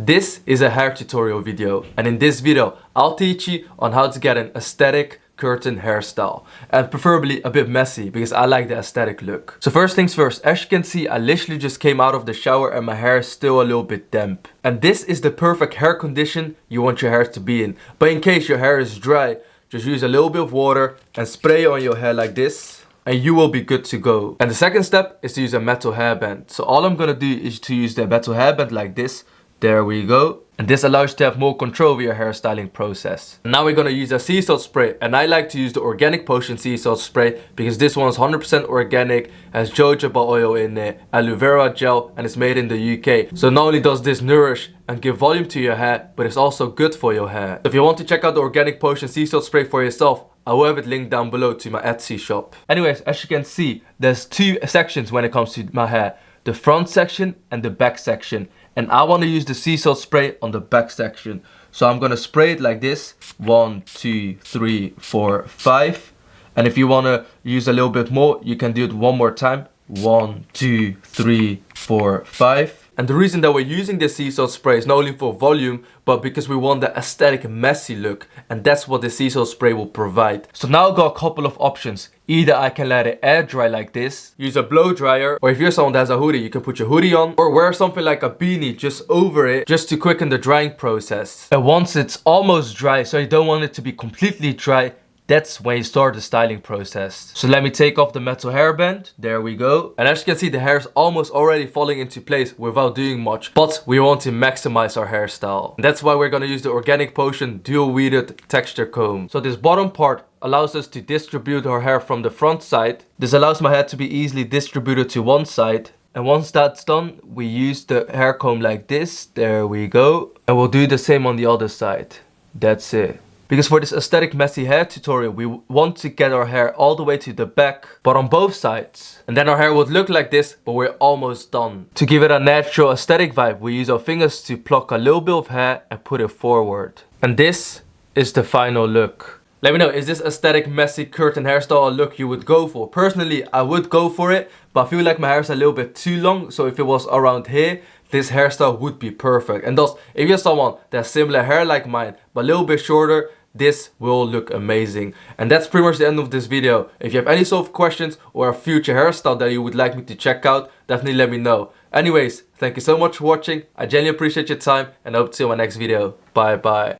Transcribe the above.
This is a hair tutorial video, and in this video I'll teach you on how to get an aesthetic curtain hairstyle, and preferably a bit messy because I like the aesthetic look. So first things first, as you can see, I literally just came out of the shower and my hair is still a little bit damp. And this is the perfect hair condition you want your hair to be in. But in case your hair is dry, just use a little bit of water and spray on your hair like this, and you will be good to go. And the second step is to use a metal hairband. So all I'm gonna do is to use the metal hairband like this. There we go. And this allows you to have more control over your hairstyling process. Now we're gonna use a sea salt spray, and I like to use the Organic Potion sea salt spray because this one's 100% organic, has jojoba oil in it, aloe vera gel, and it's made in the UK. So not only does this nourish and give volume to your hair, but it's also good for your hair. So if you want to check out the Organic Potion sea salt spray for yourself, I will have it linked down below to my Etsy shop. Anyways, as you can see, there's two sections when it comes to my hair. The front section and the back section. And I want to use the sea salt spray on the back section. So I'm going to spray it like this. 1, 2, 3, 4, 5. And if you want to use a little bit more, you can do it one more time. 1, 2, 3, 4, 5. And the reason that we're using this sea salt spray is not only for volume, but because we want the aesthetic messy look. And that's what the sea salt spray will provide. So now I've got a couple of options. Either I can let it air dry like this, use a blow dryer, or if you're someone that has a hoodie, you can put your hoodie on, or wear something like a beanie just over it, just to quicken the drying process. And once it's almost dry, so you don't want it to be completely dry, that's when you start the styling process. So let me take off the metal hairband. There we go. And as you can see, the hair is almost already falling into place without doing much. But we want to maximize our hairstyle. And that's why we're going to use the Organic Potion dual weeded texture comb. So this bottom part allows us to distribute our hair from the front side. This allows my hair to be easily distributed to one side. And once that's done, we use the hair comb like this. There we go. And we'll do the same on the other side. That's it. Because for this aesthetic messy hair tutorial, we want to get our hair all the way to the back, but on both sides. And then our hair would look like this, but we're almost done. To give it a natural aesthetic vibe, we use our fingers to pluck a little bit of hair and put it forward. And this is the final look. Let me know, is this aesthetic messy curtain hairstyle a look you would go for? Personally, I would go for it, but I feel like my hair is a little bit too long, so if it was around here, this hairstyle would be perfect. And thus, if you're someone that has similar hair like mine, but a little bit shorter, this will look amazing. And that's pretty much the end of this video. If you have any sort of questions or a future hairstyle that you would like me to check out, definitely let me know. Anyways, thank you so much for watching. I genuinely appreciate your time, and I hope to see you in my next video. Bye bye.